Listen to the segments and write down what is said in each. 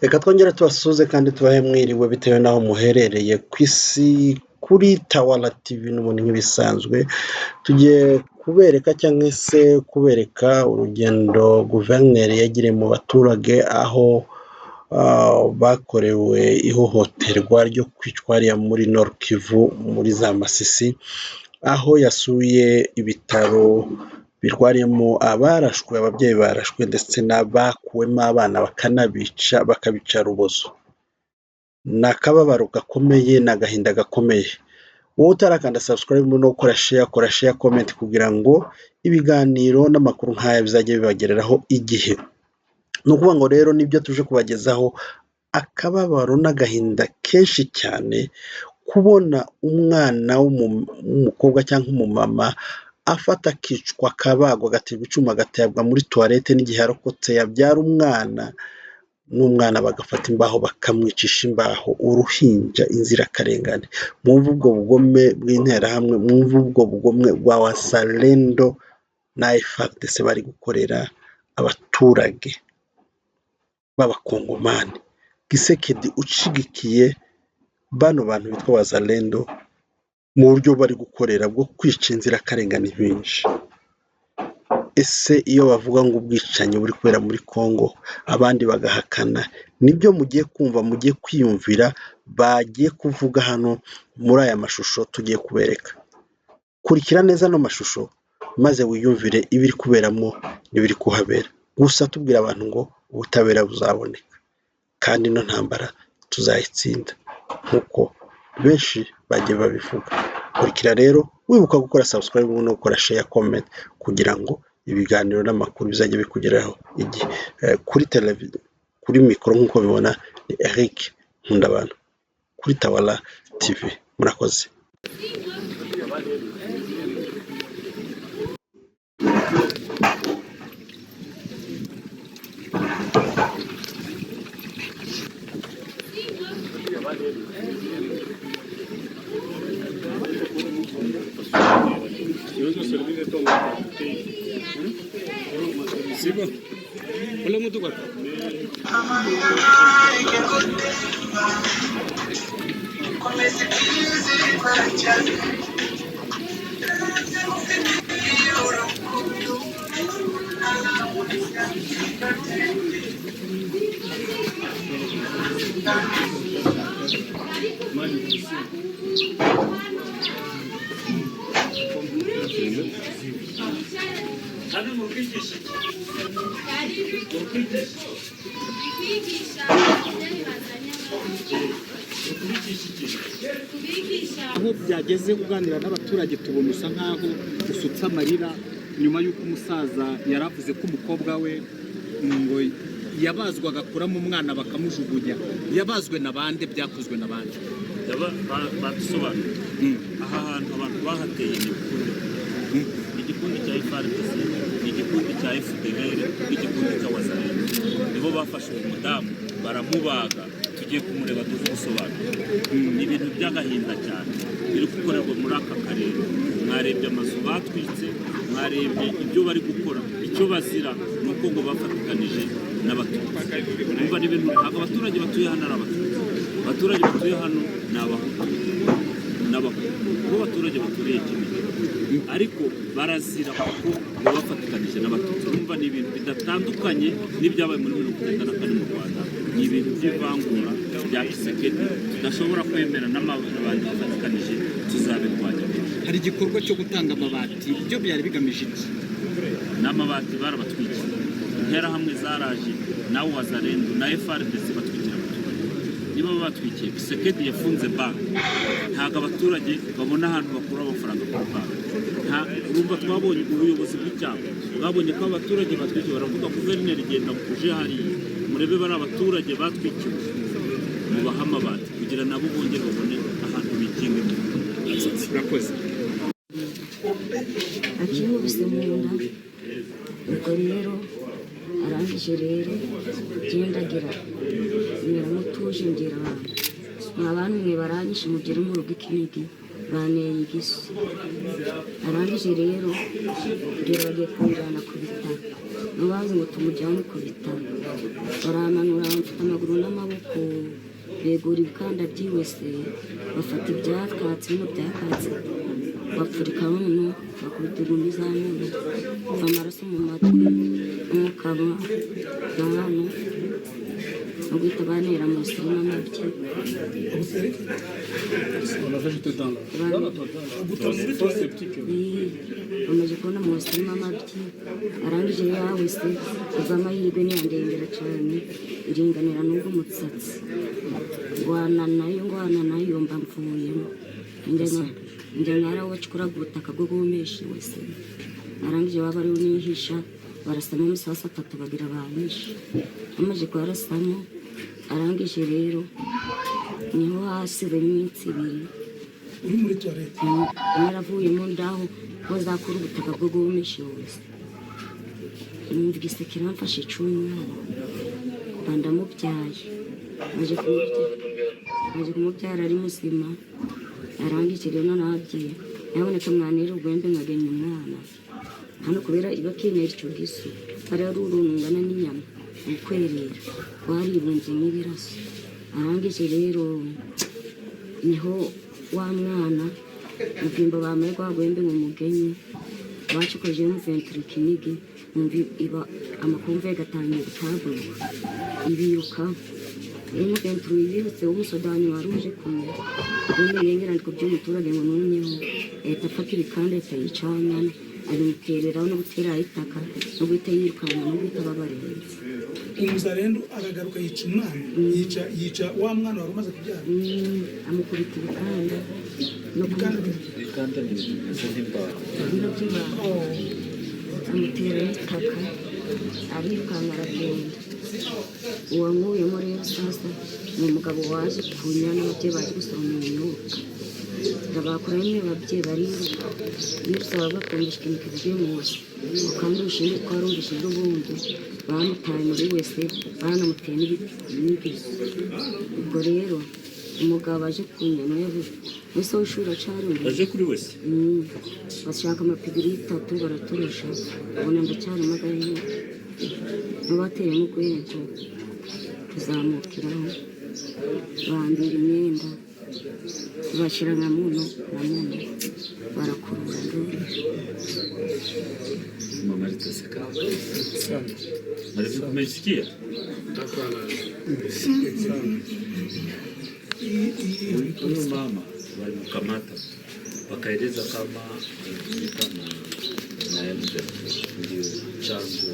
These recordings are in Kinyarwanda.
Reka twongere tubasuhuze kandi tubahe mwiriwe bitewe n'aho muherereye ku isi kuri Tawala TV n'ubundi nk'ibisanzwe, tugiye kubereka cyangwa se kubereka urugendo guverineri yagiriye mu baturage aho bakorewe ihohoterwa ryo kwicwa hariya muri Nord Kivu muri za Masisi, aho yasuye ibitaro birwariyemo abarashwe, ababyeyi barashwe ndetse n'abakuwemo abana bakanabica bakabica urubozo. Ni akababaro gakomeye, ni agahinda gakomeye. Wowe utarakanda subscribe no gukora share, kora share, comment kugira ngo ibiganiro n'amakuru nk'aya bizajye bibagereraho igihe. Ni ukuvuga ngo rero nibyo tuje kubagezaho, akababaro n'agahinda kenshi cyane kubona umwana w'umukobwa cyangwa umumama afata akicwa, akabagwa, agaterwa icyuma, agatabwa muri tuwarete n'igihe arokotse yabyara umwana, n'umwana bagafata imbaho bakamwicisha imbaho, uruhinja, inzirakarengane. Mwumve ubwo bugome bw'interahamwe, mwumve ubwo bugome bwa Wazalendo na FARDC bari gukorera abaturage b'abakongomani. Gisekedi ushigikiye bano bantu bitwa Wazalendo mu buryo bari gukorera bwo kwica inzirakarengane benshi. Ese iyo bavuga ngo ubwicanyi buri kubera muri Congo abandi bagahakana, nibyo mugiye kumva, mugiye kwiyumvira, bagiye kuvuga hano muri aya mashusho tugiye kubereka. Kurikira neza no mashusho maze wiyumvire ibiri kuberamo n'ibiri kuhabera. Gusa tubwira abantu ngo ubutabera buzaboneka kandi ino ntambara tuzayitsinda nk'uko benshi bagiye babivuga. Kurikira rero wibuka gukora subscribe no gukora share, comment kugira ngo ibiganiro n'amakuru bizajya bikugeraho igihe. Kuri televiziyo, kuri mikoro nk'uko bibona ni Eric Nkundabana kuri Tawala TV. Murakoze. Sigo. Hola mutu kwa. Aho byageze kuganira n'abaturage tubona usa nkaho usutse amarira nyuma y'uko umusaza yaravuze ko umukobwa we ngo yabazwaga kuramo umwana bakamujugunya. Yabazwe na bande, byakozwe na bande? Badusobanurira aha hantu abantu bahateye igikundi cya FARDC, igikundi cya FDLR n'igikundi cya Wazalendo, nibo bafashe uyu mudamu baramubaga. Tugiye kumureba tuvusobanura. Ni ibintu by'agahinda cyane biri gukorerwa muri aka karere. Mwarebye amazu batwitse, mwarebye ibyo bari gukora, icyo bazira ni uko ngo bafatikanije n'abatutsi. Umva ni ibintu ntabwo abaturage batuye hano ari abatutsi. Abaturage batuye hano ni abahutu n'abahutu, kuko abaturage baturiye kimwe, ariko barazira kuko ngo bafatikanije n'abatutsi. Umva ni ibintu bidatandukanye n'ibyabaye muri 1994 mu Rwanda. Ni ibintu by'ivangura bya Gisekedi tudashobora kwemera n'abantu bafatikanije tuzabirwanya. Hari igikorwa cyo gutanga amabati, byo byari bigamije iki? N'amabati barabatwikira, interahamwe zaraje nawe Wazalendo na FARDC batwikira abaturage. Niba batwikiye, Gisekedi yafunze banki, ntabwo abaturage babona ahantu bakura amafaranga ku banki. Urumva twabonye ubuyobozi bw'icyaro babonye ko abaturage batwikiwe, baravuga guverineri genda kuje hariya murebe bari abaturage batwikiwe, mubaha amabati kugira nabo bongere babone ahantu bikinga. Murakoze. Akimubise mu nda, ubwo rero arangije rero gendagira mutuje ngera abantu mwe barangije mugere mu rugo Kinigi baneye igisu. Arangije rero ngera bagiye kunjyana ku bitaro, nubaze ngo tumujyane ku bitaro, baramanura mfite amaguru n'amaboko, begura ibikanda by'iwese, bafata ibyakatsi bino byakatsi bapfurika muno, bakubita ingumi za muno, kuva amaraso mu matwi no mu kanwa na hano, no guhita bantera amasiri n'amabyi. Bamaze kubona amasiri n'amabyi, arangije yawe se kuva amahirwe ntiyandengera cyane, iringanira n'ubwo umusatsi, ngwana nayo mba mvuyemo, njya naraho bacukuraga ubutaka bwo guhumesha wese, arangije waba ariho nihisha, barasamo amasasu 3 bagira banyishe, bamaze kubarasamo, arangije rero niho hasize iminsi 2 uri muri toilette naravuyemo ndaho bazakura ubutaka bwo guhumesha wese, numva igiseke kiramfashe cy'umwana, ndamubyaye, maze kumubyara ari muzima, arangije rero nabwiye yaboneka mwanira urwembe nkagenya umwana hano kubera iba kinera icyo gisu, ari urunungana n'inyama ukwerera waribunze n'ibiraso. Arangije rero niho wa mwana ubwimba bamaye rwagwembe mu mugenyi bacukoje mu ventrikinigi, iba amakumva gatangiye gutabuka ibiruka umuventuri yibutse w'umusodani waruje kumwe ubundi yengera ndiko by'umuturage ngo numyeho leta afata ibikanda yicanya abimutereraho no gutera itaka no guhita yirukana no guhita babarenze. Umuzarendo aragaruka yica umwana, yica wa mwana wari umaze kubyara, amukubita ibikanda no ibikanda n'ibimeze nk'imbaho, amutera itaka arirukanka aragenda. Uwankuyemo rero sasa ni umugabo waje kunya n'ababyeyi baje gusoroma imyuka, bakora nyine ababyeyi bariruka birusaba bakundisha ikintu kivuye munsi, kandi urushinge twarumvishije ubundi bamutaye muri wese, banamuteye n'ibiti. Ubwo rero umugabo aje kunya nawe wese w'ishuri acarumva aje kuri wese bashaka amapigiri 3 baraturusha, ubona ndacyari magari n'abateyemo kwenjo kuzamukiraho, bambira imyenda bashyira nka muno barakurura mama aliteseka sana. Malivu kumesikia huyu mama walimkamata wakaeleza kama alitumika na MDF ndio chanzo.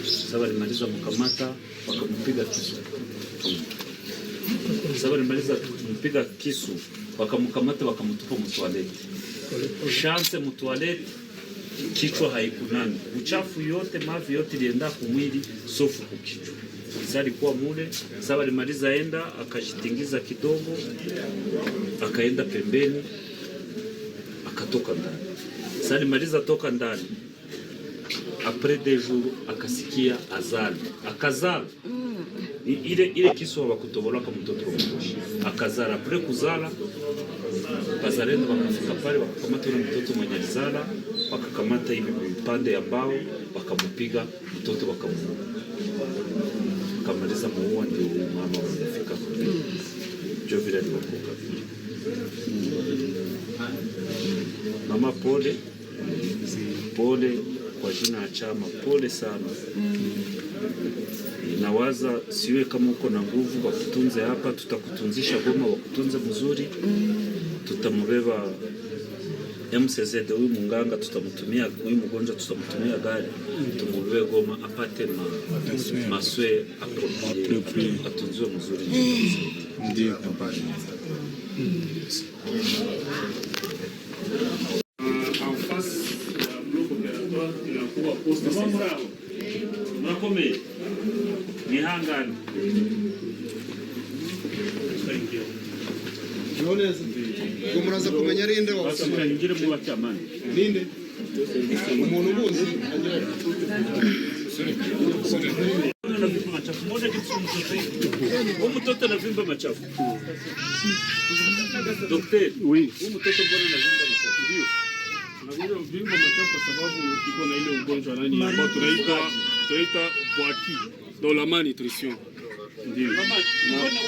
Sasa walimaliza mkamata wakampiga kisu. Sasa walimaliza kumpiga kisu wakamkamata wakamtupa mtoaleti. Chance mtoaleti kichwa haikunani. Uchafu yote mavi yote ilienda kumwili sofu kukichwa. Sasa alikuwa mule. Sasa walimaliza enda akajitingiza kidogo akaenda pembeni akatoka ndani. Sasa alimaliza toka ndani. Après 2 jours akasikia azali. Akazala. Ile kisu wakutobora kwa mtoto mmoja. Akazala. Après kuzala bazalendo wakafika pale wakakamata yule mtoto mwenye alizala, wakakamata hivi vipande ya mbao wakamupiga mtoto wakamaliza muua. Ndio mama wamefika kule jo vile aliokoka. Mama pole kwa jina ya chama, pole sana. Nawaza siwe kama uko na nguvu wakutunze hapa, tutakutunzisha Goma wakutunze mzuri. Tutamubeba MCZ huyu munganga, tutamutumia huyu mgonjwa, tutamutumia gari tumubebe Goma apate maswe approprié atunziwe mzuri. Ndio kampani en face ya bloc opératoire inakuwa poste central. Mnakomeye ni hangani Noneza ngo muraza kumenya rinde wasanga ngire mu bacyamani ninde umuntu muzi na vitu machafu moja kitu mtoto na vimba machafu. Daktari, oui, mtoto mbona na vimba machafu? Ndio na vimba machafu kwa sababu iko na ile ugonjwa nani ambao tunaita boaki dans la malnutrition.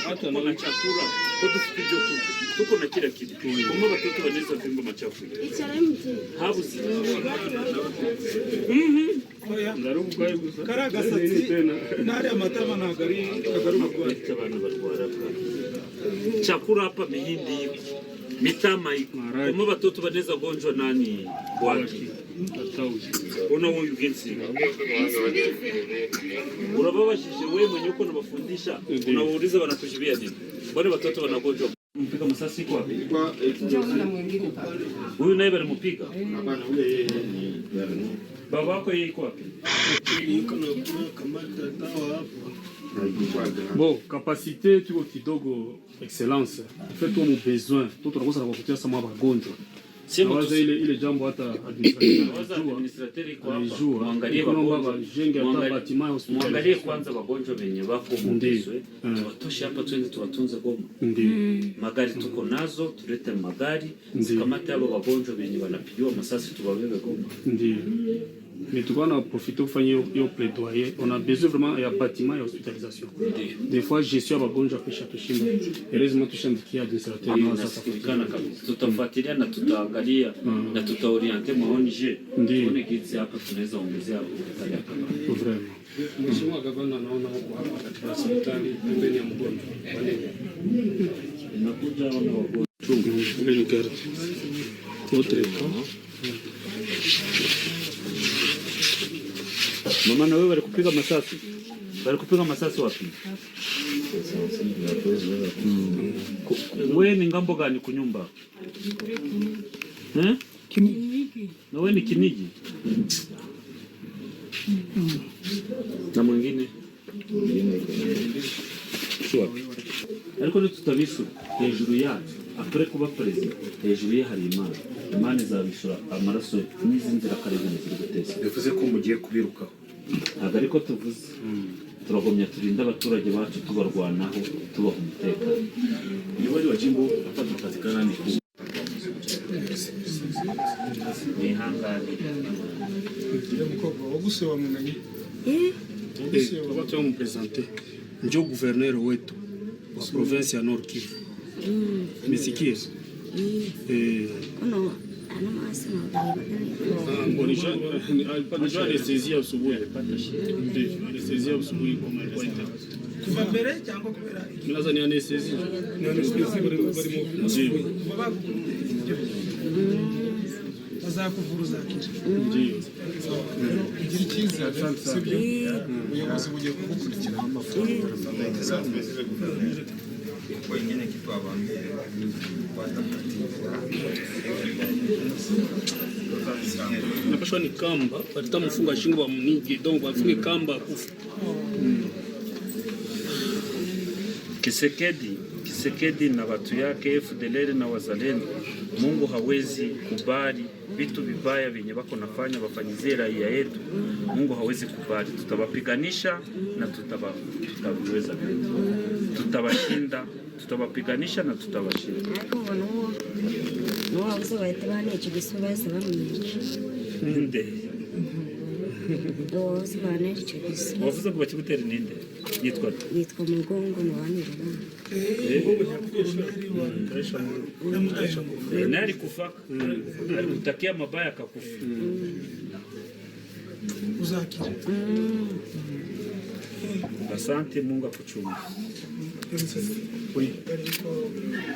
Hata na chakula kwa dufite ibyo kurya tuko na kila kitu kumwe batoto baneza vimba machafu habuze oya kara gasatsi nari amatama nagari kagaruka abantu barwara chakula hapa mihindi mitama iko kumwe batoto baneza gonjwa nani waki una huyu gensi unababashije wewe mwenye uko unabafundisha unawauliza wanakujibia nini wale watoto wanagonjwa mpika masasi kwa huyu naye bali mpiga hapana ule baba wako yeye iko wapi Bon, capacité tuko kidogo excellence. Fait toi mon besoin. Tout tunakosa na kukutia sama bagonjwa. Sio ile jambo hata administrateur iko hapa. Muangalie baba jenge hata batima hospitali. Muangalie kwanza wagonjwa wenye wako mbizwe. Tuwatoshe hapa twende tuwatunze Goma. Ndio. Magari tuko nazo, tulete magari. Sikamate abo wagonjwa wenye wanapigiwa masasi tubabebe Goma. Ndio. Mais tu vas en profiter pour faire un plaidoyer. On a besoin vraiment de bâtiment et hospitalisation. Des fois, je suis à Bagonja pour chaque chimie. Heureusement, tu chantes qu'il y a des certains. Tutafuatilia na tutaangalia na tutaoriente maonje. Tuone kizi hapa tunaweza ongezea hospitali hapa. Vraiment. Mheshimiwa Gavana naona huko hapa katika hospitali pembeni ya mgonjwa. Nakuja wana wagonjwa. Ile ni carte. Autre Mama na wewe walikupiga masasi? Walikupiga masasi wapi? Wewe ni ngambo gani kunyumba? Kinigi. Na wewe ni Kinigi? Na mwingine? Sure. Ariko tutabisu hejuru yacu apre kuba president hejuru ye hari Imana. Imana izabishura amaraso n'izinzira karengane ziriguteza. Bivuze ko mugiye kubirukaho. Ntabwo ariko tuvuze turagomya turinda abaturage bacu tubarwanaho tubaha umutekano. Ni wali wa jimbo atapatikana ni ku ni hangari mukobwa waguse wa munanyi Watu wa mpresente ndio gouverneur wetu wa province ya Nord Kivu. Mesikie. Ono ana maasi na Alipata anestesia asubuhi. Ndio, anestesia asubuhi kwa mwaita. kuva mbere cyangwa kubera Minaza ni anestesia. ni anestesi bari mu baba bazakuvuruza akira. Ndio. Igira icyizere sibyo ubuyobozi bugiye kugukurikirana amafaranga wengine kitu abambie Napashwa ni kamba, watamufunga shingo wa mnige, donc wafunge kamba kufa. Kisekedi na watu yake FDLR na wazalendo, Mungu hawezi kubali vitu vibaya vyenye wako nafanya wafanyizie raia yetu. Mungu hawezi kubali, tutawapiganisha na tutaweza vitu. Tutabashinda, tutawapiganisha na tutawashinda. nuwo wabuze bahita banica igisura bahise bamwica. Ninde? Uwo wabuze banica icyo gisura Wavuze ko bakigutera ninde? Yitwa yitwa Mugongo mubanire na alikufa. Alikutakia mabaya akakufa. uzakira. Asante, Mungu akuchunge.